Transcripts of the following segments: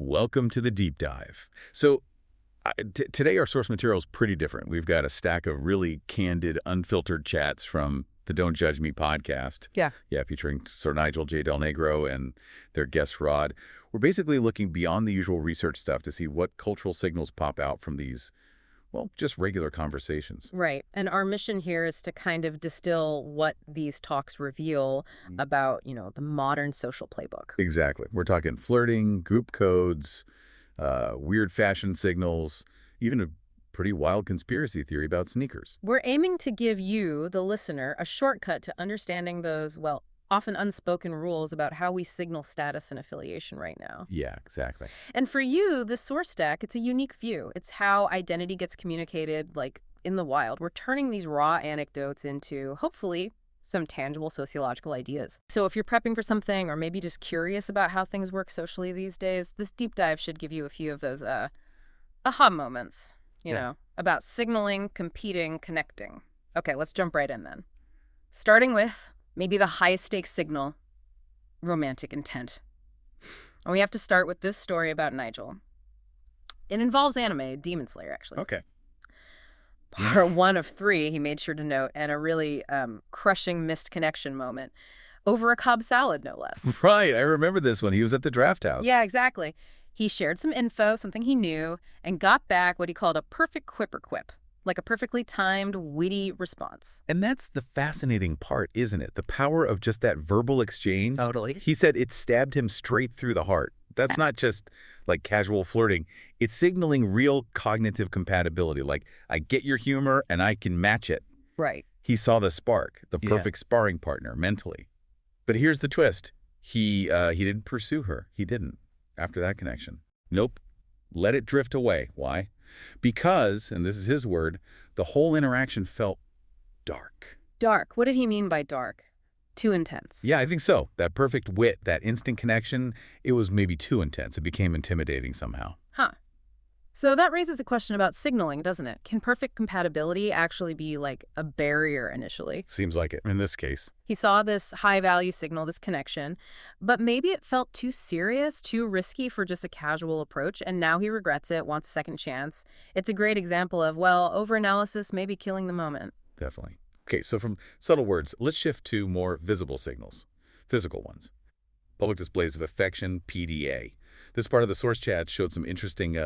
Welcome to the deep dive. So today our source material is pretty different. We've got a stack of really candid, unfiltered chats from the Don't Judge Me podcast. Yeah. Yeah, featuring Sir Nigel, Jay Delnegro, and their guest Rod. We're basically looking beyond the usual research stuff to see what cultural signals pop out from these, well, just regular conversations. Right. And our mission here is to kind of distill what these talks reveal about, the modern social playbook. Exactly. We're talking flirting, group codes, weird fashion signals, even a pretty wild conspiracy theory about sneakers. We're aiming to give you, the listener, a shortcut to understanding those, well, often unspoken rules about how we signal status and affiliation right now. Yeah, exactly. And for you, the source stack, it's a unique view. It's how identity gets communicated, like, in the wild. We're turning these raw anecdotes into, hopefully, some tangible sociological ideas. So if you're prepping for something or maybe just curious about how things work socially these days, this deep dive should give you a few of those aha moments, you know, about signaling, competing, connecting. Okay, let's jump right in then. Starting with maybe the highest stakes signal, romantic intent. And we have to start with this story about Nigel. It involves anime, Demon Slayer, actually. Okay. Part 1 of 3, he made sure to note, and a really crushing missed connection moment over a Cobb salad, no less. Right, I remember this one. He was at the draft house. Yeah, exactly. He shared some info, something he knew, and got back what he called a perfect quip, like a perfectly timed, witty response. And that's the fascinating part, isn't it? The power of just that verbal exchange. Totally. He said it stabbed him straight through the heart. That's not just like casual flirting. It's signaling real cognitive compatibility. Like, I get your humor and I can match it. Right. He saw the spark, the perfect sparring partner mentally. But here's the twist. He didn't pursue her. He didn't after that connection. Nope. Let it drift away. Why? Because, and this is his word, the whole interaction felt dark. Dark. What did he mean by dark? Too intense. Yeah, I think so. That perfect wit, that instant connection, it was maybe too intense. It became intimidating somehow. Huh. So that raises a question about signaling, doesn't it? Can perfect compatibility actually be like a barrier initially? Seems like it in this case. He saw this high-value signal, this connection, but maybe it felt too serious, too risky for just a casual approach, and now he regrets it, wants a second chance. It's a great example of, well, overanalysis may be killing the moment. Definitely. Okay, so from subtle words, let's shift to more visible signals, physical ones. Public displays of affection, PDA. This part of the source chat showed some interesting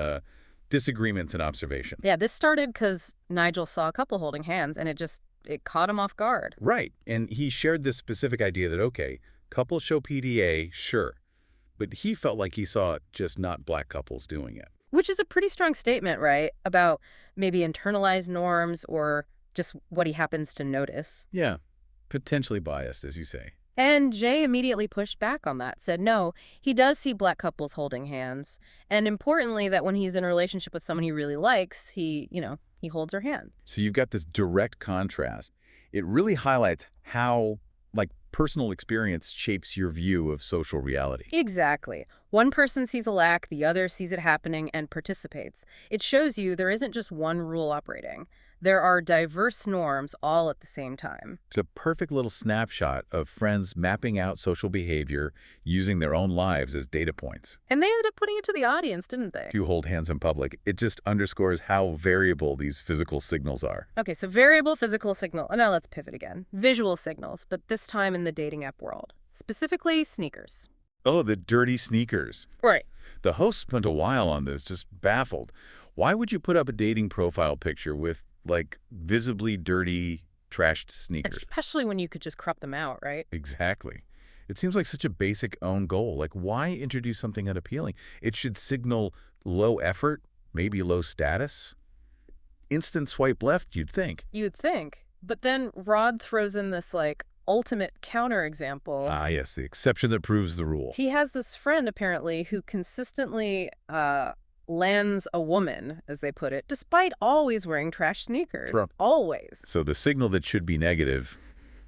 disagreements in observation. Yeah, this started because Nigel saw a couple holding hands, and it caught him off guard. Right, and he shared this specific idea that, okay, couples show PDA, sure, but he felt like he saw just not black couples doing it. Which is a pretty strong statement, right? About maybe internalized norms or just what he happens to notice. Yeah, potentially biased, as you say. And Jay immediately pushed back on that, said no, he does see black couples holding hands. And importantly, that when he's in a relationship with someone he really likes, he holds her hand. So you've got this direct contrast. It really highlights how, personal experience shapes your view of social reality. Exactly. One person sees a lack, the other sees it happening and participates. It shows you there isn't just one rule operating. There are diverse norms all at the same time. It's a perfect little snapshot of friends mapping out social behavior using their own lives as data points. And they ended up putting it to the audience, didn't they? If you hold hands in public, it just underscores how variable these physical signals are. Okay, so variable physical signal. Now let's pivot again. Visual signals, but this time in the dating app world. Specifically, sneakers. Oh, the dirty sneakers. Right. The host spent a while on this, just baffled. Why would you put up a dating profile picture with visibly dirty, trashed sneakers? Especially when you could just crop them out, right? Exactly. It seems like such a basic own goal. Why introduce something unappealing? It should signal low effort, maybe low status. Instant swipe left, you'd think. You'd think. But then Rod throws in this, ultimate counterexample. Ah, yes, the exception that proves the rule. He has this friend, apparently, who consistently lands a woman, as they put it, despite always wearing trash sneakers. Right. Always. So the signal that should be negative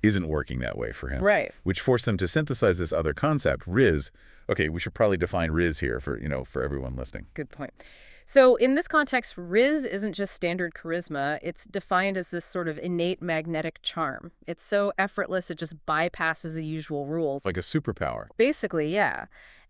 isn't working that way for him. Right. Which forced them to synthesize this other concept, Riz. Okay, we should probably define Riz here for everyone listening. Good point. So in this context, Riz isn't just standard charisma. It's defined as this sort of innate magnetic charm. It's so effortless, it just bypasses the usual rules. Like a superpower. Basically, yeah.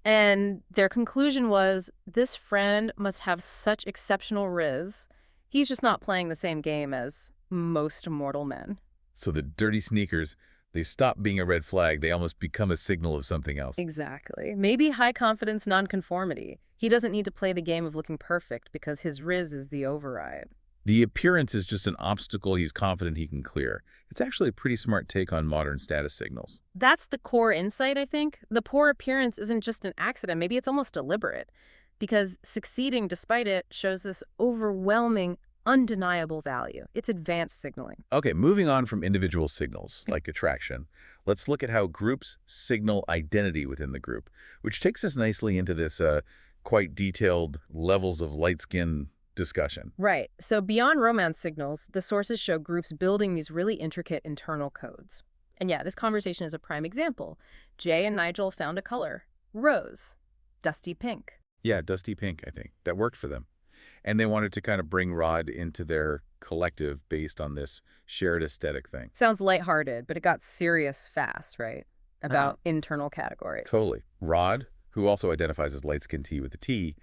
And their conclusion was, this friend must have such exceptional riz. He's just not playing the same game as most mortal men. So the dirty sneakers, they stop being a red flag. They almost become a signal of something else. Exactly. Maybe high confidence nonconformity. He doesn't need to play the game of looking perfect because his riz is the override. The appearance is just an obstacle he's confident he can clear. It's actually a pretty smart take on modern status signals. That's the core insight, I think. The poor appearance isn't just an accident. Maybe it's almost deliberate. Because succeeding despite it shows this overwhelming, undeniable value. It's advanced signaling. Okay, moving on from individual signals, like attraction, let's look at how groups signal identity within the group, which takes us nicely into this quite detailed levels of light skin discussion. Right. So beyond romance signals, the sources show groups building these really intricate internal codes. And yeah, this conversation is a prime example. Jay and Nigel found a color, rose, dusty pink. Yeah, dusty pink, I think. That worked for them. And they wanted to kind of bring Rod into their collective based on this shared aesthetic thing. Sounds lighthearted, but it got serious fast, right? About internal categories. Totally. Rod, who also identifies as light-skinned T with a T,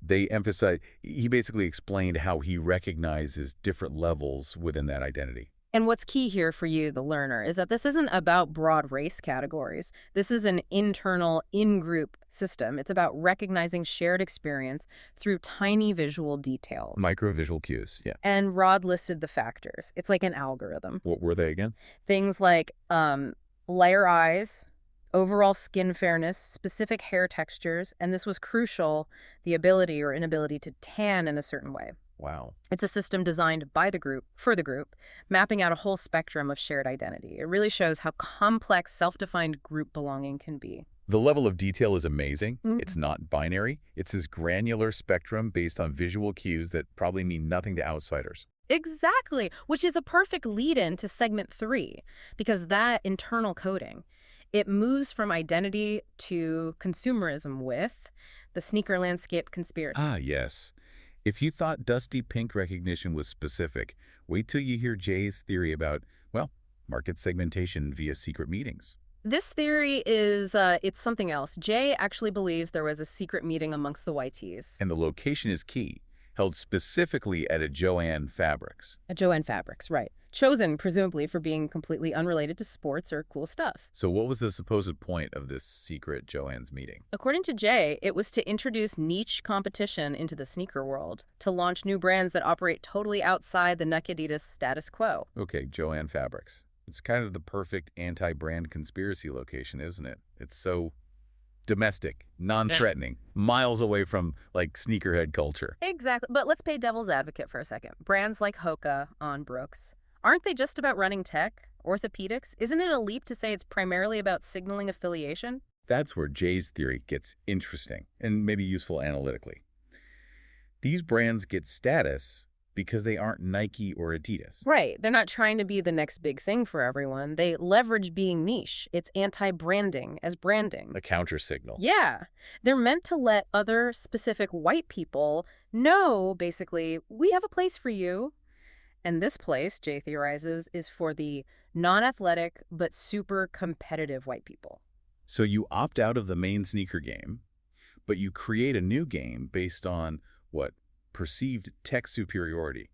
he basically explained how he recognizes different levels within that identity. And what's key here for you, the learner, is that this isn't about broad race categories. This is an internal, in-group system. It's about recognizing shared experience through tiny visual details. Micro-visual cues, yeah. And Rod listed the factors. It's like an algorithm. What were they again? Things like lighter eyes, overall skin fairness, specific hair textures, and this was crucial, the ability or inability to tan in a certain way. Wow. It's a system designed by the group, for the group, mapping out a whole spectrum of shared identity. It really shows how complex self-defined group belonging can be. The level of detail is amazing. Mm-hmm. It's not binary. It's this granular spectrum based on visual cues that probably mean nothing to outsiders. Exactly, which is a perfect lead-in to segment 3, because that internal coding, it moves from identity to consumerism with the sneaker landscape conspiracy. Ah, yes. If you thought dusty pink recognition was specific, wait till you hear Jay's theory about, well, market segmentation via secret meetings. This theory is, it's something else. Jay actually believes there was a secret meeting amongst the YTs. And the location is key, held specifically at a Joann Fabrics. A Joann Fabrics, right. Chosen, presumably, for being completely unrelated to sports or cool stuff. So what was the supposed point of this secret Joann's meeting? According to Jay, it was to introduce niche competition into the sneaker world, to launch new brands that operate totally outside the Adidas status quo. Okay, Joann Fabrics. It's kind of the perfect anti-brand conspiracy location, isn't it? It's so domestic, non-threatening, miles away from, like, sneakerhead culture. Exactly. But let's play devil's advocate for a second. Brands like Hoka, On Brooks, aren't they just about running tech, orthopedics? Isn't it a leap to say it's primarily about signaling affiliation? That's where Jay's theory gets interesting and maybe useful analytically. These brands get status because they aren't Nike or Adidas. Right. They're not trying to be the next big thing for everyone. They leverage being niche. It's anti-branding as branding. A counter signal. Yeah. They're meant to let other specific white people know, basically, we have a place for you. And this place, Jay theorizes, is for the non-athletic but super competitive white people. So you opt out of the main sneaker game, but you create a new game based on, what, perceived tech superiority,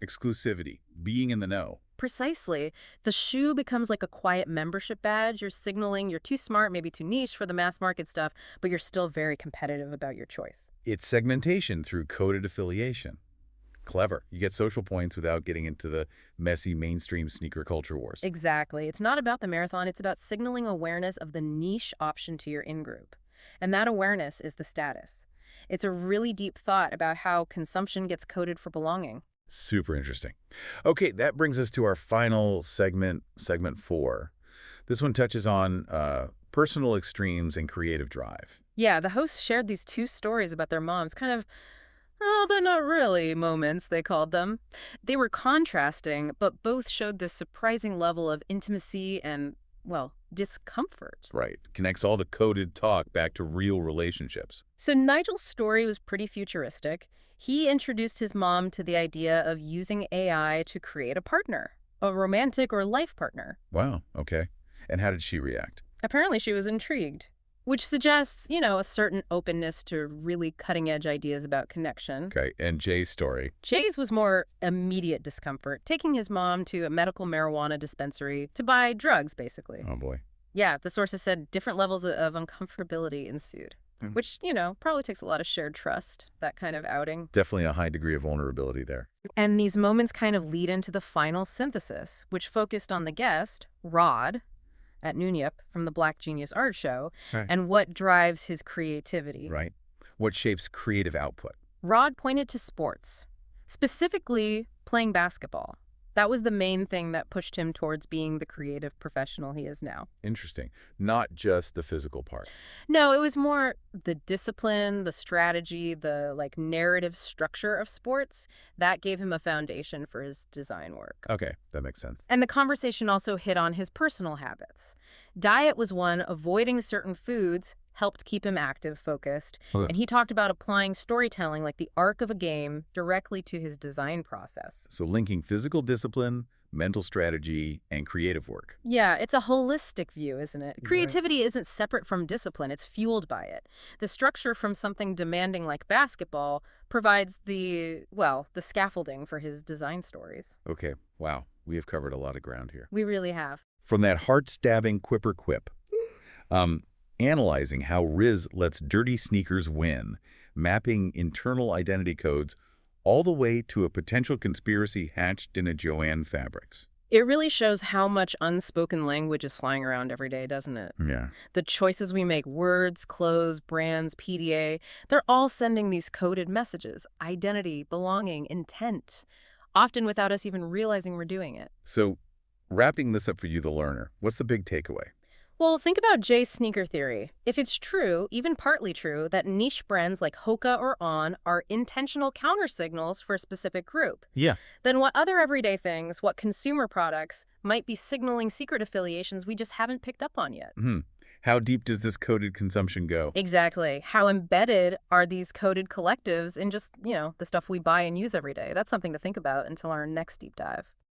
exclusivity, being in the know. Precisely. The shoe becomes like a quiet membership badge. You're signaling you're too smart, maybe too niche for the mass market stuff, but you're still very competitive about your choice. It's segmentation through coded affiliation. Clever. You get social points without getting into the messy mainstream sneaker culture wars. Exactly. It's not about the marathon. It's about signaling awareness of the niche option to your in-group. And that awareness is the status. It's a really deep thought about how consumption gets coded for belonging. Super interesting. Okay, that brings us to our final segment, segment 4. This one touches on personal extremes and creative drive. Yeah, the hosts shared these 2 stories about their moms, kind of, oh, but not really moments, they called them. They were contrasting, but both showed this surprising level of intimacy and, well, discomfort. Right. Connects all the coded talk back to real relationships. So Nigel's story was pretty futuristic. He introduced his mom to the idea of using AI to create a partner, a romantic or life partner. Wow, okay. And how did she react? Apparently she was intrigued. which suggests, a certain openness to really cutting-edge ideas about connection. Okay, and Jay's story. Jay's was more immediate discomfort, taking his mom to a medical marijuana dispensary to buy drugs, basically. Oh, boy. Yeah, the sources said different levels of uncomfortability ensued, which, probably takes a lot of shared trust, that kind of outing. Definitely a high degree of vulnerability there. And these moments kind of lead into the final synthesis, which focused on the guest, Rod, at Noonup from the Black Genius Art Show, Right. and what drives his creativity. Right. What shapes creative output? Rod pointed to sports, specifically playing basketball. That was the main thing that pushed him towards being the creative professional he is now. Interesting. Not just the physical part. No, it was more the discipline, the strategy, the narrative structure of sports. That gave him a foundation for his design work. Okay, that makes sense. And the conversation also hit on his personal habits. Diet was one, avoiding certain foods helped keep him active, focused. Okay. And he talked about applying storytelling like the arc of a game directly to his design process. So linking physical discipline, mental strategy, and creative work. Yeah, it's a holistic view, isn't it? Creativity isn't separate from discipline, it's fueled by it. The structure from something demanding like basketball provides the scaffolding for his design stories. Okay, wow. We have covered a lot of ground here. We really have. From that heart-stabbing quipper quip, analyzing how Riz lets dirty sneakers win, mapping internal identity codes, all the way to a potential conspiracy hatched in a Joanne Fabrics. It really shows how much unspoken language is flying around every day, doesn't it? Yeah. The choices we make, words, clothes, brands, PDA, they're all sending these coded messages, identity, belonging, intent, often without us even realizing we're doing it. So, wrapping this up for you, the learner, what's the big takeaway? Well, think about Jay's sneaker theory. If it's true, even partly true, that niche brands like Hoka or On are intentional countersignals for a specific group, Yeah. then what other everyday things, what consumer products, might be signaling secret affiliations we just haven't picked up on yet? How deep does this coded consumption go? Exactly. How embedded are these coded collectives in just, the stuff we buy and use every day? That's something to think about until our next deep dive.